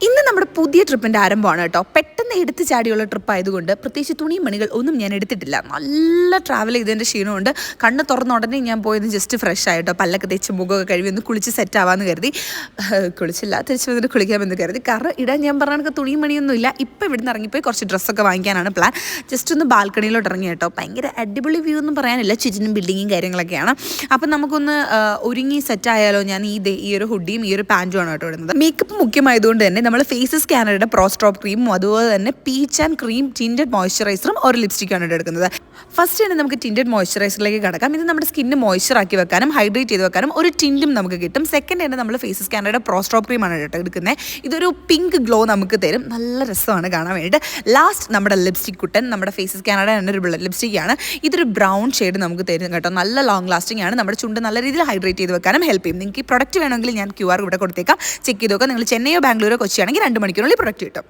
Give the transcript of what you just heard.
ഇന്ന് നമ്മുടെ പുതിയ ട്രിപ്പിൻ്റെ ആരംഭമാണ് കേട്ടോ. പെട്ടെന്ന് എടുത്ത് ചാടിയുള്ള ട്രിപ്പ് ആയതുകൊണ്ട് പ്രത്യേകിച്ച് തുണിയും മണികൾ ഒന്നും ഞാൻ എടുത്തിട്ടില്ല. നല്ല ട്രാവൽ ചെയ്തതിൻ്റെ ക്ഷീണമുണ്ട്. കണ്ണ് തുറന്ന ഉടനെ ഞാൻ പോയത് ജസ്റ്റ് ഫ്രഷ് ആയിട്ടോ. പല്ലൊക്കെ തേച്ച് മുഖമൊക്കെ കഴുകി ഒന്ന് കുളിച്ച് സെറ്റ് ആവാമെന്ന് കരുതി. കുളിച്ചില്ല, തിരിച്ച് വന്നിട്ട് കുളിക്കാമെന്ന് കരുതി. കാരണം ഇടാൻ ഞാൻ പറഞ്ഞ കണക്ക് തുണിയും മണിയൊന്നും ഇല്ല. ഇപ്പം ഇവിടുന്ന് ഇറങ്ങിപ്പോയി കുറച്ച് ഡ്രസ്സൊക്കെ വാങ്ങിക്കാനാണ് പ്ലാൻ. ജസ്റ്റ് ഒന്ന് ബാൽക്കണിയിലോട്ട് ഇറങ്ങി കേട്ടോ. ഭയങ്കര അടിപൊളി വ്യൂ ഒന്നും പറയാനില്ല, ചുറ്റിനും ബിൽഡിങ്ങും കാര്യങ്ങളൊക്കെയാണ്. അപ്പം നമുക്കൊന്ന് ഒരുങ്ങി സെറ്റ് ആയാലോ. ഞാൻ ഈ ഒരു ഹുഡിയും ഈ ഒരു പാൻറ്റുമാണ് കേട്ടോ ഇടുന്നത്. മേക്കപ്പ് മുഖ്യമായതുകൊണ്ട് തന്നെ നമ്മൾ ഫേസസ് കാനഡയുടെ പ്രോസ്ട്രോപ്പ് ക്രീമും അതുപോലെ തന്നെ പീച്ച് ആൻഡ് ക്രീം ടിൻറ്റഡ് മോയ്സ്ചറൈസറും ഒരു ലിപ്സ്റ്റിക്കാണ് എടുക്കുന്നത്. ഫസ്റ്റ് തന്നെ നമുക്ക് ടിൻറ്റഡ് മോയ്സ്ചറൈസറിലേക്ക് കിടക്കാം. ഇത് നമ്മുടെ സ്കിന്ന് മോയ്സ്ചറാക്കി വെക്കാനും ഹൈഡ്രേറ്റ് ചെയ്ത് വെക്കാനും ഒരു ടിൻറ്റും നമുക്ക് കിട്ടും. സെക്കൻഡ് തന്നെ നമ്മൾ ഫേസസ് കാനഡയുടെ പ്രോസ്ട്രോപ്പ് ക്രീമാണ് കേട്ടോ എടുക്കുന്നത്. ഇതൊരു പിങ്ക് ഗ്ലോ നമുക്ക് തരും, നല്ല രസമാണ് കാണാൻ വേണ്ടിയിട്ട്. ലാസ്റ്റ് നമ്മുടെ ലിപ്സ്റ്റിക് കുട്ടൻ, നമ്മുടെ ഫേസസ് കാനഡ എന്നൊരു ലിപ്സ്റ്റിക്കാണ്. ഇതൊരു ബ്രൗൺ ഷെയ്ഡ് നമുക്ക് തരും കേട്ടോ. നല്ല ലോങ് ലാസ്റ്റിംഗ് ആണ്, നമ്മുടെ ചുണ്ട് നല്ല രീതിയിൽ ഹൈഡ്രേറ്റ് ചെയ്ത് വെക്കാനും ഹെൽപ്പ് ചെയ്യും. നിങ്ങൾക്ക് ഈ പ്രൊഡക്റ്റ് വേണമെങ്കിൽ ഞാൻ QR ഇവിടെ കൊടുത്തേക്കാം, ചെക്ക് ചെയ്ത് നോക്കാം. നിങ്ങൾ ചെന്നൈയോ ബാംഗ്ലൂരോ കൊച്ചിയാണെങ്കിൽ 2 മണിക്കൂറിനുള്ളിൽ പ്രൊഡക്റ്റ് കിട്ടും.